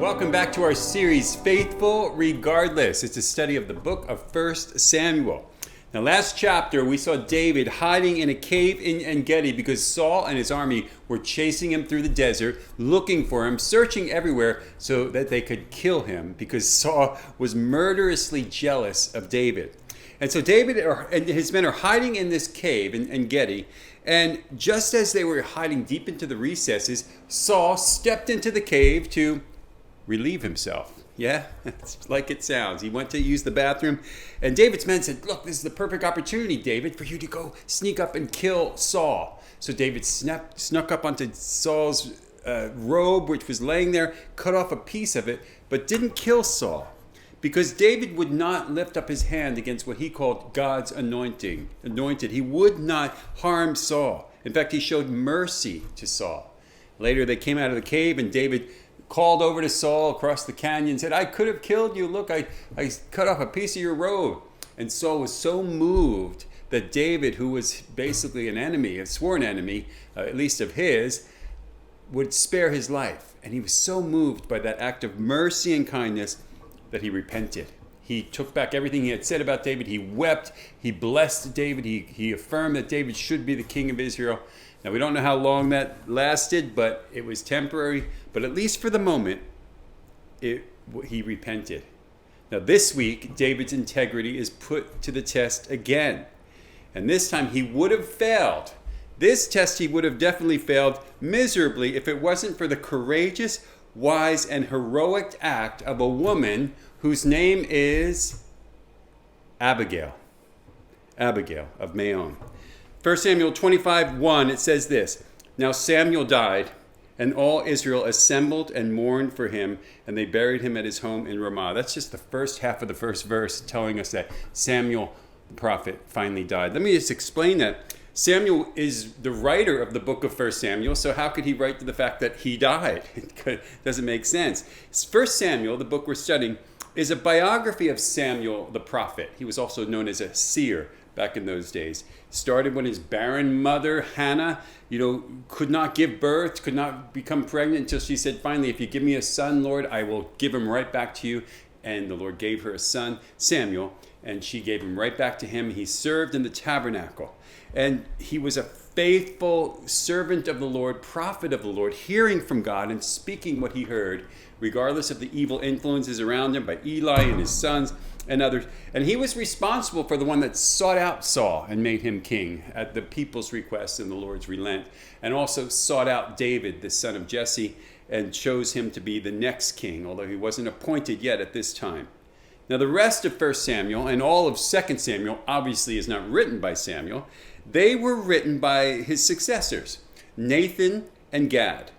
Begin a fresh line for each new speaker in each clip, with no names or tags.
Welcome back to our series, Faithful Regardless. It's a study of the book of 1 Samuel. Now, last chapter, we saw David hiding in a cave in En-Gedi because Saul and his army were chasing him through the desert, looking for him, searching everywhere so that they could kill him because Saul was murderously jealous of David. And so David and his men are hiding in this cave in En-Gedi, and just as they were hiding deep into the recesses, Saul stepped into the cave to relieve himself. Yeah, it's like it sounds. He went to use the bathroom, and David's men said, "Look, this is the perfect opportunity, David, for you to go sneak up and kill Saul." So David snuck up onto Saul's robe, which was laying there, cut off a piece of it, but didn't kill Saul, because David would not lift up his hand against what he called God's anointed. He would not harm Saul. In fact, he showed mercy to Saul. Later, they came out of the cave, and David called over to Saul across the canyon and said, "I could have killed you. Look, I cut off a piece of your robe." And Saul was so moved that David, who was basically an enemy, a sworn enemy, at least of his, would spare his life. And he was so moved by that act of mercy and kindness that he repented. He took back everything he had said about David. He wept. He blessed David. He affirmed that David should be the king of Israel. Now, we don't know how long that lasted, but it was temporary. But at least for the moment, he repented. Now, this week, David's integrity is put to the test again. And this time, he would have failed. This test, he would have definitely failed miserably if it wasn't for the courageous, wise, and heroic act of a woman whose name is Abigail. Abigail of Maon. 1 Samuel 25:1, it says this: "Now Samuel died, and all Israel assembled and mourned for him, and they buried him at his home in Ramah." That's just the first half of the first verse telling us that Samuel, the prophet, finally died. Let me just explain that. Samuel is the writer of the book of 1 Samuel, so how could he write to the fact that he died? It doesn't make sense. 1 Samuel, the book we're studying, is a biography of Samuel the prophet. He was also known as a seer back in those days. Started when his barren mother, Hannah, could not give birth, could not become pregnant until she said, "Finally, if you give me a son, Lord, I will give him right back to you." And the Lord gave her a son, Samuel, and she gave him right back to him. He served in the tabernacle. And he was a faithful servant of the Lord, prophet of the Lord, hearing from God and speaking what he heard, regardless of the evil influences around him by Eli and his sons and others. And he was responsible for the one that sought out Saul and made him king at the people's request and the Lord's relent, and also sought out David, the son of Jesse, and chose him to be the next king, although he wasn't appointed yet at this time. Now, the rest of 1 Samuel and all of 2 Samuel obviously is not written by Samuel. They were written by his successors, Nathan and Gad.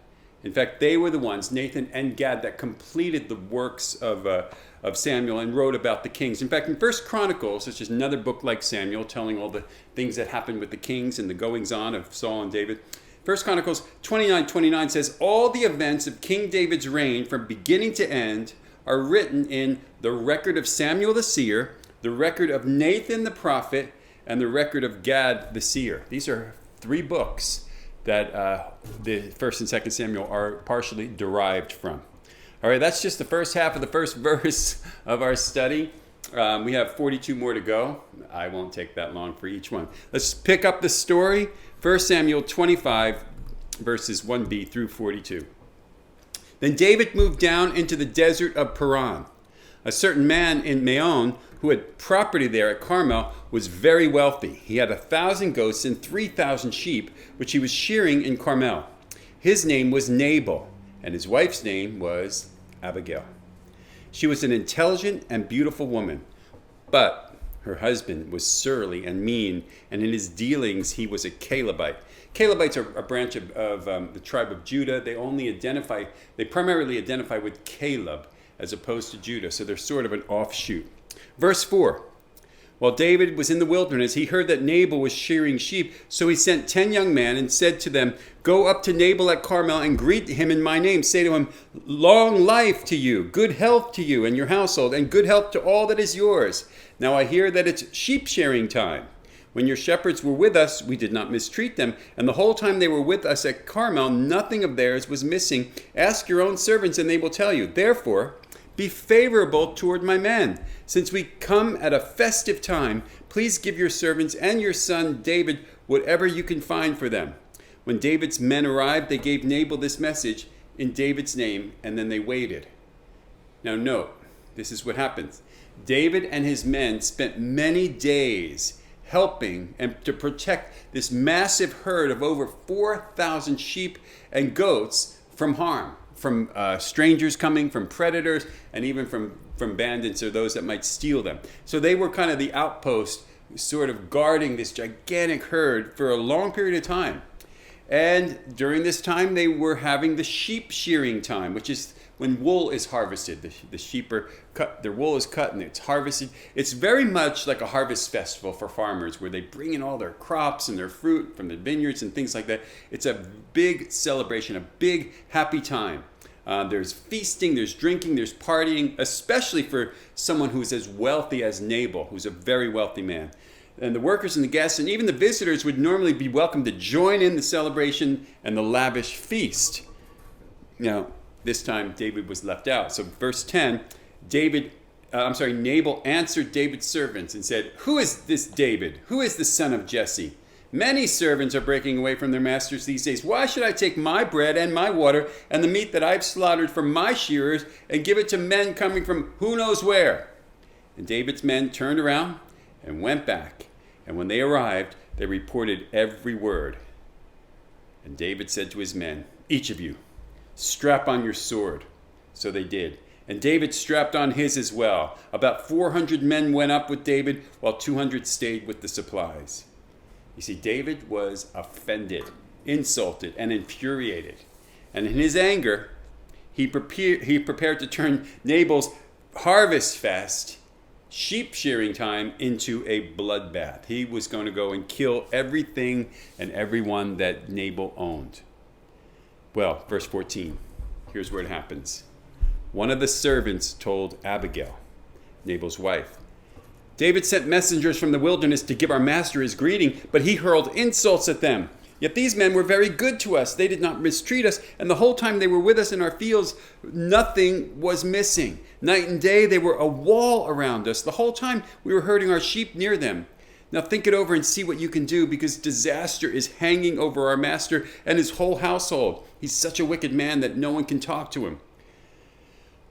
In fact, they were the ones, Nathan and Gad, that completed the works of Samuel and wrote about the kings. In fact, in 1 Chronicles, which is another book like Samuel, telling all the things that happened with the kings and the goings-on of Saul and David, 1 Chronicles 29:29 says, "All the events of King David's reign from beginning to end are written in the record of Samuel the seer, the record of Nathan the prophet, and the record of Gad the seer." These are 3 books that the 1 and 2 Samuel are partially derived from. All right, that's just the first half of the first verse of our study. We have 42 more to go. I won't take that long for each one. Let's pick up the story. 1 Samuel 25, verses 1b through 42. "Then David moved down into the desert of Paran. A certain man in Maon, who had property there at Carmel, was very wealthy. He had 1,000 goats and 3,000 sheep, which he was shearing in Carmel. His name was Nabal, and his wife's name was Abigail. She was an intelligent and beautiful woman, but her husband was surly and mean, and in his dealings he was a Calebite." Calebites are a branch of the tribe of Judah. They primarily identify with Caleb as opposed to Judah, so they're sort of an offshoot. Verse 4, "While David was in the wilderness, he heard that Nabal was shearing sheep. So he sent 10 young men and said to them, 'Go up to Nabal at Carmel and greet him in my name. Say to him, long life to you, good health to you and your household, and good health to all that is yours. Now I hear that it's sheep shearing time. When your shepherds were with us, we did not mistreat them, and the whole time they were with us at Carmel, nothing of theirs was missing. Ask your own servants, and they will tell you. Therefore, be favorable toward my men. Since we come at a festive time, please give your servants and your son David whatever you can find for them." When David's men arrived, they gave Nabal this message in David's name, and then they waited. Now note, this is what happens. David and his men spent many days helping and to protect this massive herd of over 4,000 sheep and goats from harm, from strangers coming, from predators, and even from bandits or those that might steal them. So they were kind of the outpost, sort of guarding this gigantic herd for a long period of time. And during this time, they were having the sheep shearing time, which is when wool is harvested. The sheep are cut, their wool is cut and it's harvested. It's very much like a harvest festival for farmers where they bring in all their crops and their fruit from the vineyards and things like that. It's a big celebration, a big happy time. There's feasting, there's drinking, there's partying, especially for someone who's as wealthy as Nabal, who's a very wealthy man. And the workers and the guests and even the visitors would normally be welcome to join in the celebration and the lavish feast. Now, this time David was left out. So verse 10, Nabal answered David's servants and said, "Who is this David? Who is the son of Jesse? Many servants are breaking away from their masters these days. Why should I take my bread and my water and the meat that I've slaughtered from my shearers and give it to men coming from who knows where?" And David's men turned around and went back. And when they arrived, they reported every word. And David said to his men, "Each of you, strap on your sword." So they did. And David strapped on his as well. About 400 men went up with David, while 200 stayed with the supplies. You see, David was offended, insulted, and infuriated. And in his anger, he prepared to turn Nabal's harvest fest, sheep shearing time, into a bloodbath. He was going to go and kill everything and everyone that Nabal owned. Well, verse 14, here's where it happens. One of the servants told Abigail, Nabal's wife, "David sent messengers from the wilderness to give our master his greeting, but he hurled insults at them. Yet these men were very good to us. They did not mistreat us, and the whole time they were with us in our fields, nothing was missing. Night and day they were a wall around us. The whole time we were herding our sheep near them. Now think it over and see what you can do, because disaster is hanging over our master and his whole household. He's such a wicked man that no one can talk to him."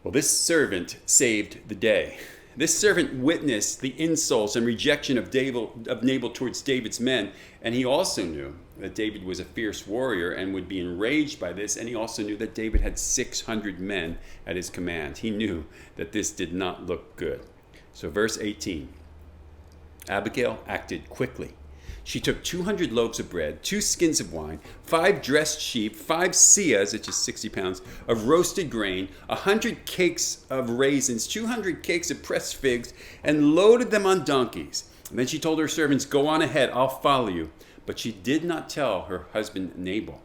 Well, this servant saved the day. This servant witnessed the insults and rejection of Nabal towards David's men, and he also knew that David was a fierce warrior and would be enraged by this, and he also knew that David had 600 men at his command. He knew that this did not look good. So verse 18, Abigail acted quickly. She took 200 loaves of bread, 2 skins of wine, 5 dressed sheep, 5 seahs, which is 60 pounds, of roasted grain, 100 cakes of raisins, 200 cakes of pressed figs, and loaded them on donkeys. And then she told her servants, "Go on ahead, I'll follow you." But she did not tell her husband Nabal.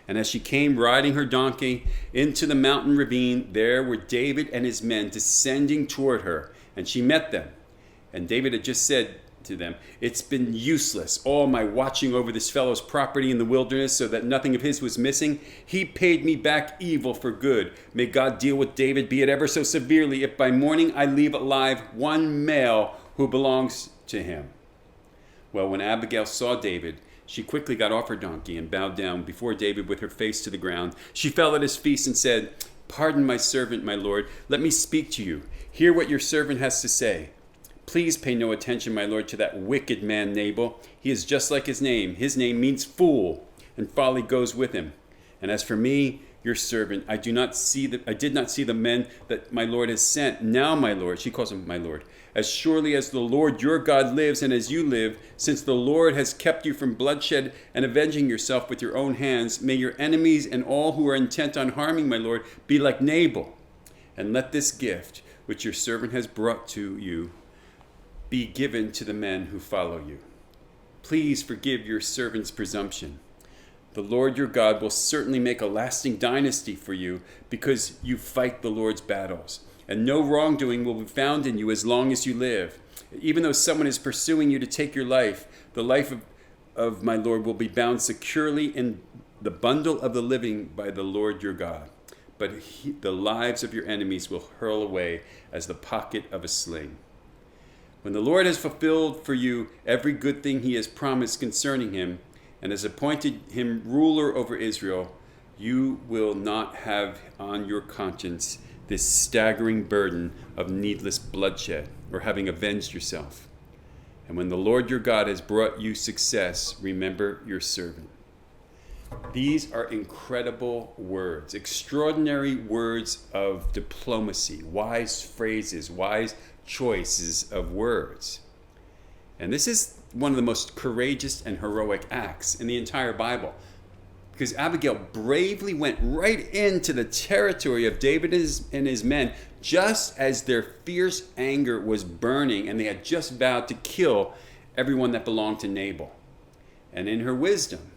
And as she came riding her donkey into the mountain ravine, there were David and his men descending toward her, and she met them. And David had just said to them, "It's been useless, all my watching over this fellow's property in the wilderness so that nothing of his was missing. He paid me back evil for good. May God deal with David, be it ever so severely, if by morning I leave alive one male who belongs to him." Well, when Abigail saw David, she quickly got off her donkey and bowed down before David with her face to the ground. She fell at his feet and said, "Pardon my servant, my lord. Let me speak to you. Hear what your servant has to say. Please pay no attention, my lord, to that wicked man Nabal. He is just like his name. His name means fool, and folly goes with him. And as for me, your servant, I did not see the men that my lord has sent. Now, my lord," she calls him my lord, "as surely as the Lord your God lives and as you live, since the Lord has kept you from bloodshed and avenging yourself with your own hands, may your enemies and all who are intent on harming my lord be like Nabal. And let this gift, which your servant has brought to you, be given to the men who follow you. Please forgive your servant's presumption. The Lord your God will certainly make a lasting dynasty for you, because you fight the Lord's battles, and no wrongdoing will be found in you as long as you live. Even though someone is pursuing you to take your life, the life of my Lord will be bound securely in the bundle of the living by the Lord your God. But the lives of your enemies will hurl away as the pocket of a sling. When the Lord has fulfilled for you every good thing he has promised concerning him, and has appointed him ruler over Israel, you will not have on your conscience this staggering burden of needless bloodshed, or having avenged yourself. And when the Lord your God has brought you success, remember your servant. These are incredible words, extraordinary words of diplomacy, wise phrases, wise choices of words. And this is one of the most courageous and heroic acts in the entire Bible, because Abigail bravely went right into the territory of David and his men just as their fierce anger was burning and they had just vowed to kill everyone that belonged to Nabal. And in her wisdom,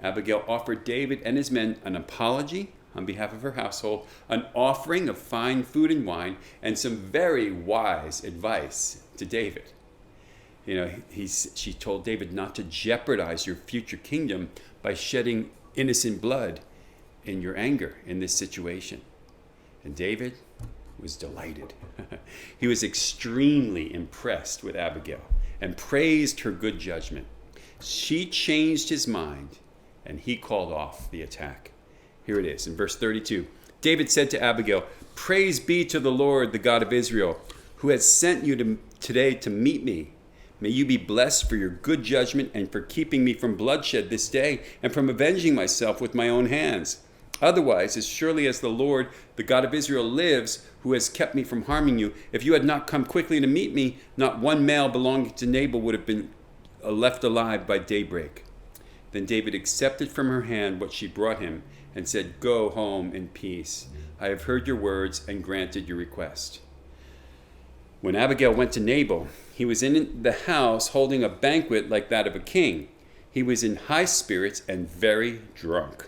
Abigail offered David and his men an apology on behalf of her household, an offering of fine food and wine, and some very wise advice to David. You know, she told David not to jeopardize your future kingdom by shedding innocent blood in your anger in this situation. And David was delighted. He was extremely impressed with Abigail and praised her good judgment. She changed his mind, and he called off the attack. Here it is in verse 32. David said to Abigail, "Praise be to the Lord, the God of Israel, who has sent you today to meet me. May you be blessed for your good judgment and for keeping me from bloodshed this day and from avenging myself with my own hands. Otherwise, as surely as the Lord, the God of Israel lives, who has kept me from harming you, if you had not come quickly to meet me, not one male belonging to Nabal would have been left alive by daybreak." Then David accepted from her hand what she brought him and said, "Go home in peace. I have heard your words and granted your request." When Abigail went to Nabal, he was in the house holding a banquet like that of a king. He was in high spirits and very drunk.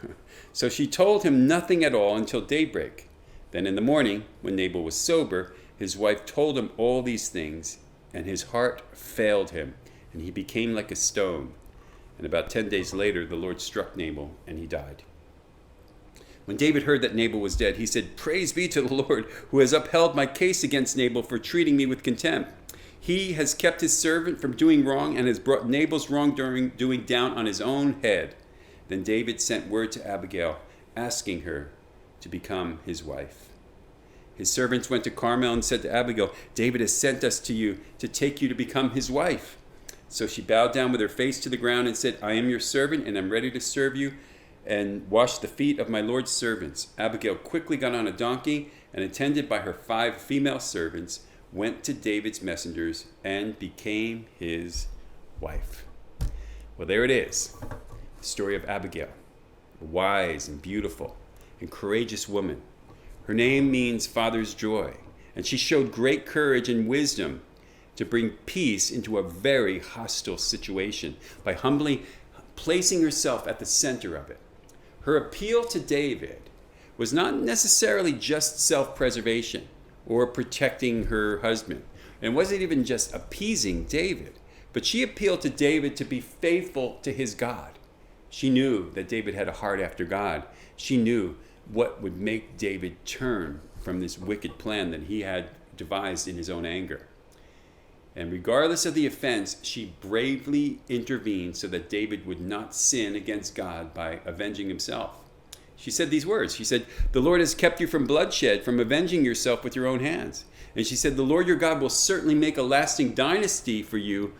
So she told him nothing at all until daybreak. Then in the morning, when Nabal was sober, his wife told him all these things, and his heart failed him, and he became like a stone. And about 10 days later, the Lord struck Nabal, and he died. When David heard that Nabal was dead, he said, "Praise be to the Lord, who has upheld my case against Nabal for treating me with contempt. He has kept his servant from doing wrong and has brought Nabal's wrongdoing down on his own head." Then David sent word to Abigail, asking her to become his wife. His servants went to Carmel and said to Abigail, "David has sent us to you to take you to become his wife." So she bowed down with her face to the ground and said, "I am your servant and am ready to serve you and wash the feet of my Lord's servants." Abigail quickly got on a donkey and, attended by her 5 female servants, went to David's messengers and became his wife. Well, there it is. The story of Abigail, a wise and beautiful and courageous woman. Her name means father's joy, and she showed great courage and wisdom to bring peace into a very hostile situation by humbly placing herself at the center of it. Her appeal to David was not necessarily just self-preservation or protecting her husband. And it wasn't even just appeasing David, but she appealed to David to be faithful to his God. She knew that David had a heart after God. She knew what would make David turn from this wicked plan that he had devised in his own anger. And regardless of the offense, she bravely intervened so that David would not sin against God by avenging himself. She said these words. She said, "The Lord has kept you from bloodshed, from avenging yourself with your own hands." And she said, "The Lord your God will certainly make a lasting dynasty for you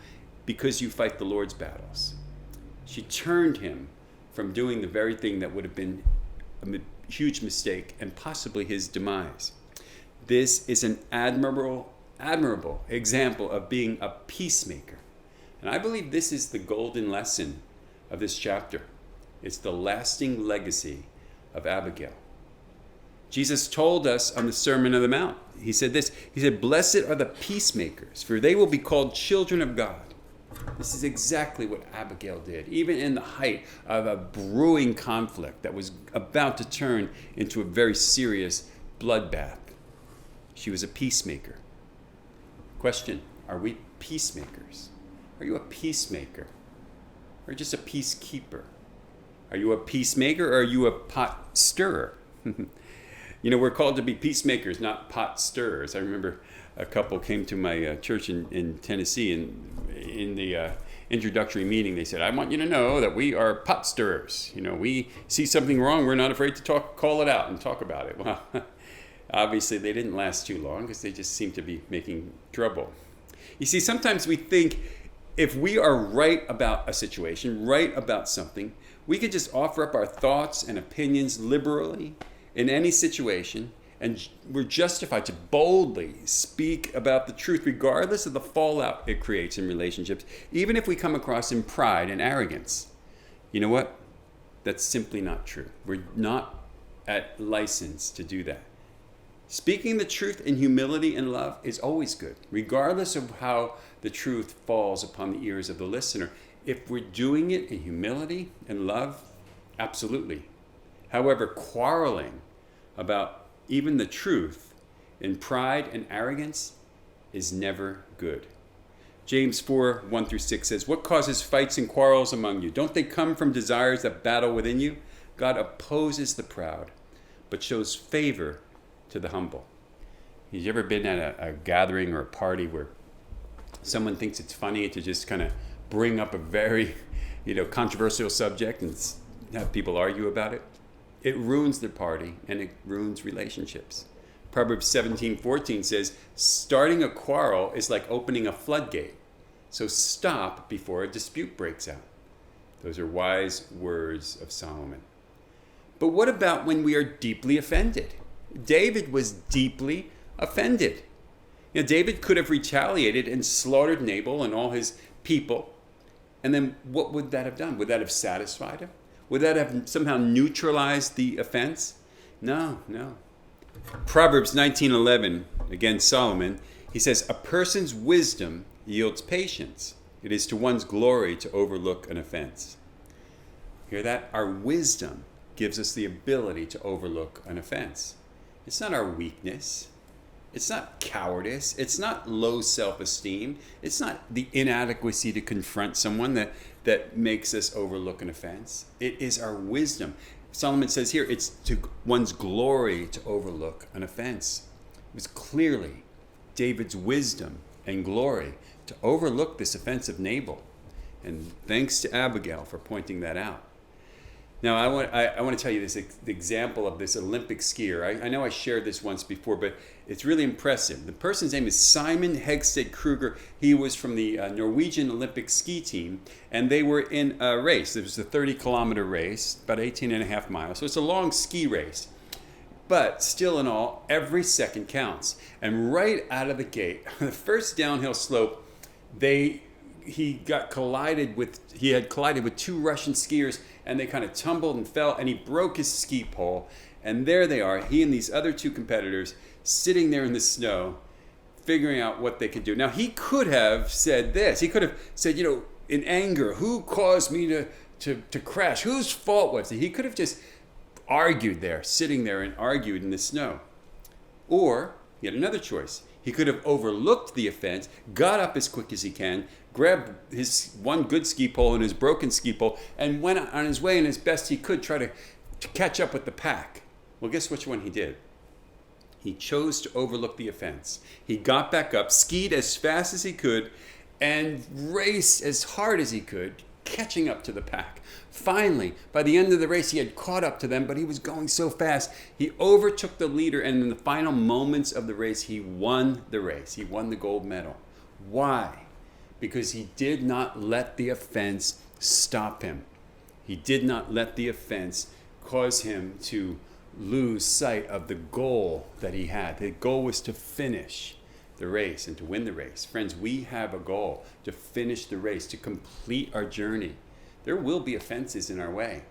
because you fight the Lord's battles." She turned him from doing the very thing that would have been a huge mistake and possibly his demise. This is an admirable example of being a peacemaker. And I believe this is the golden lesson of this chapter. It's the lasting legacy of Abigail. Jesus told us on the Sermon on the Mount, he said this, he said, "Blessed are the peacemakers, for they will be called children of God." This is exactly what Abigail did, even in the height of a brewing conflict that was about to turn into a very serious bloodbath. She was a peacemaker. Question, are we peacemakers? Are you a peacemaker? Or just a peacekeeper? Are you a peacemaker or are you a pot stirrer? We're called to be peacemakers, not pot stirrers. I remember a couple came to my church in Tennessee, and in the introductory meeting, they said, I want you to know that we are pot stirrers. We see something wrong, we're not afraid to call it out and talk about it. Well, obviously they didn't last too long because they just seemed to be making trouble. You see, sometimes we think if we are right about a situation, right about something, we could just offer up our thoughts and opinions liberally in any situation, and we're justified to boldly speak about the truth regardless of the fallout it creates in relationships, even if we come across in pride and arrogance. You know what? That's simply not true. We're not at license to do that. Speaking the truth in humility and love is always good, regardless of how the truth falls upon the ears of the listener. If we're doing it in humility and love, absolutely. However, quarreling about even the truth in pride and arrogance is never good. James 4, 1-6 says, what causes fights and quarrels among you? Don't they come from desires that battle within you? God opposes the proud, but shows favor to the humble. Have you ever been at a gathering or a party where someone thinks it's funny to just kind of bring up a very, controversial subject and have people argue about it? It ruins the party and it ruins relationships. Proverbs 17:14 says, starting a quarrel is like opening a floodgate. So stop before a dispute breaks out. Those are wise words of Solomon. But what about when we are deeply offended? David was deeply offended. David could have retaliated and slaughtered Nabal and all his people. And then what would that have done? Would that have satisfied him? Would that have somehow neutralized the offense? No. Proverbs 19:11, again Solomon, he says, a person's wisdom yields patience. It is to one's glory to overlook an offense. Hear that? Our wisdom gives us the ability to overlook an offense. It's not our weakness. It's not cowardice. It's not low self-esteem. It's not the inadequacy to confront someone that makes us overlook an offense. It is our wisdom. Solomon says here, it's to one's glory to overlook an offense. It was clearly David's wisdom and glory to overlook this offense of Nabal. And thanks to Abigail for pointing that out. Now, I want to tell you this example of this Olympic skier. I know I shared this once before, but it's really impressive. The person's name is Simon Hegsted Kruger. He was from the Norwegian Olympic ski team, and they were in a race. It was a 30-kilometer race, about 18 and a half miles. So it's a long ski race. But still in all, every second counts. And right out of the gate, the first downhill slope, he had collided with two Russian skiers, and they kind of tumbled and fell, and he broke his ski pole. And there they are, he and these other two competitors sitting there in the snow, figuring out what they could do. Now, he could have said this. He could have said, in anger, who caused me to crash? Whose fault was it? He could have just argued there, sitting there and argued in the snow. Or he had another choice. He could have overlooked the offense, got up as quick as he can, grabbed his one good ski pole and his broken ski pole, and went on his way and as best he could try to catch up with the pack. Well, guess which one he did? He chose to overlook the offense. He got back up, skied as fast as he could, and raced as hard as he could, catching up to the pack. Finally, by the end of the race, he had caught up to them, but he was going so fast. He overtook the leader, and in the final moments of the race, he won the race. He won the gold medal. Why? Because he did not let the offense stop him. He did not let the offense cause him to lose sight of the goal that he had. The goal was to finish the race and to win the race. Friends, we have a goal to finish the race, to complete our journey. There will be offenses in our way.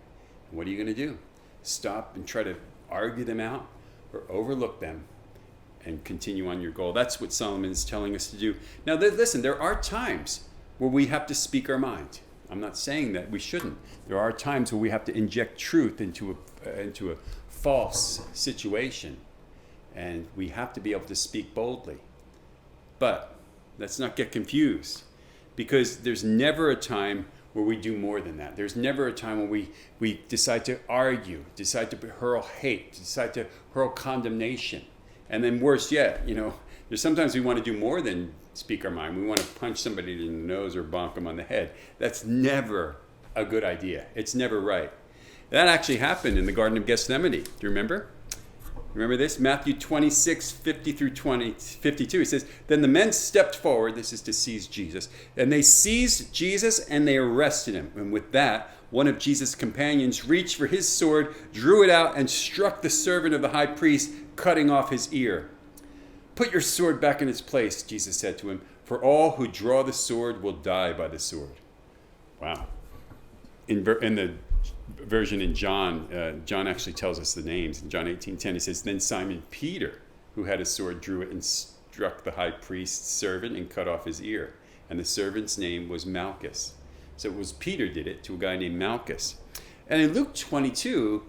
What are you going to do? Stop and try to argue them out, or overlook them and continue on your goal? That's what Solomon is telling us to do. Now, listen, there are times where we have to speak our mind. I'm not saying that we shouldn't. There are times where we have to inject truth into a false situation, and we have to be able to speak boldly. But let's not get confused, because there's never a time where we do more than that. There's never a time when we decide to argue, decide to hurl hate, decide to hurl condemnation. And then worse yet, there's sometimes we want to do more than speak our mind. We want to punch somebody in the nose or bonk them on the head. That's never a good idea. It's never right. That actually happened in the Garden of Gethsemane. Do you remember? Remember this? Matthew 26, 50 through 52. It says, then the men stepped forward, this is to seize Jesus, and they seized Jesus and they arrested him. And with that, one of Jesus' companions reached for his sword, drew it out, and struck the servant of the high priest, cutting off his ear. Put your sword back in its place, Jesus said to him, for all who draw the sword will die by the sword. Wow. In the version in John, John actually tells us the names. In John 18:10, it says, then Simon Peter, who had a sword, drew it and struck the high priest's servant and cut off his ear. And the servant's name was Malchus. So it was Peter did it to a guy named Malchus. And in Luke 22,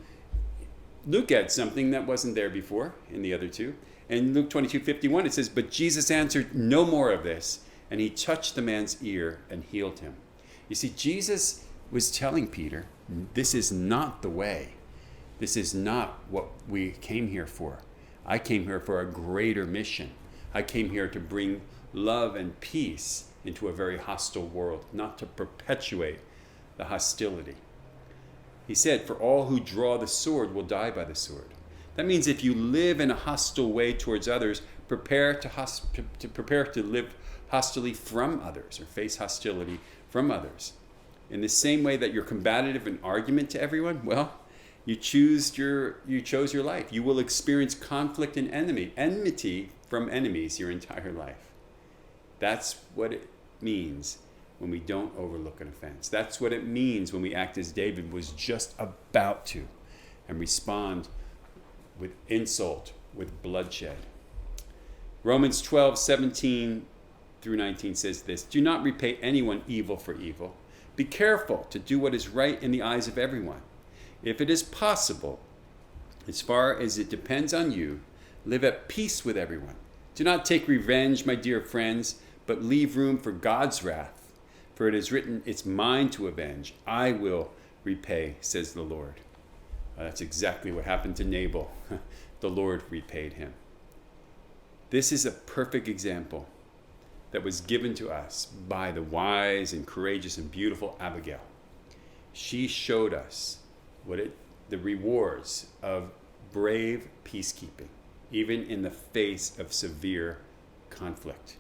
Luke adds something that wasn't there before in the other two. In Luke 22:51, it says, but Jesus answered, no more of this. And he touched the man's ear and healed him. You see, Jesus was telling Peter, this is not the way. This is not what we came here for. I came here for a greater mission. I came here to bring love and peace into a very hostile world, not to perpetuate the hostility. He said, for all who draw the sword will die by the sword. That means if you live in a hostile way towards others, prepare to live hostilely from others or face hostility from others. In the same way that you're combative in argument to everyone, well, you chose your life. You will experience conflict and enmity from enemies your entire life. That's what it means when we don't overlook an offense. That's what it means when we act as David was just about to and respond with insult, with bloodshed. Romans 12:17 through 19 says this, do not repay anyone evil for evil. Be careful to do what is right in the eyes of everyone. If it is possible, as far as it depends on you, live at peace with everyone. Do not take revenge, my dear friends, but leave room for God's wrath. For it is written, it's mine to avenge. I will repay, says the Lord. That's exactly what happened to Nabal. The Lord repaid him. This is a perfect example that was given to us by the wise and courageous and beautiful Abigail. She showed us the rewards of brave peacekeeping, even in the face of severe conflict.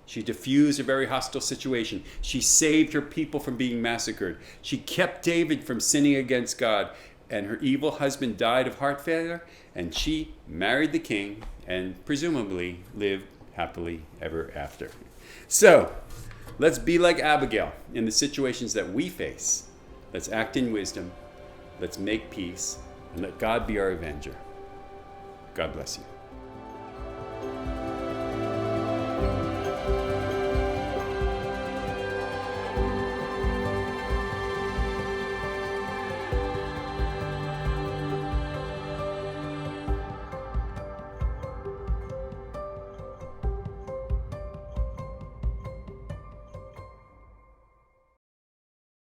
She diffused a very hostile situation. She saved her people from being massacred. She kept David from sinning against God, and her evil husband died of heart failure, and she married the king and presumably lived happily ever after. So, let's be like Abigail in the situations that we face. Let's act in wisdom. Let's make peace. And let God be our avenger. God bless you.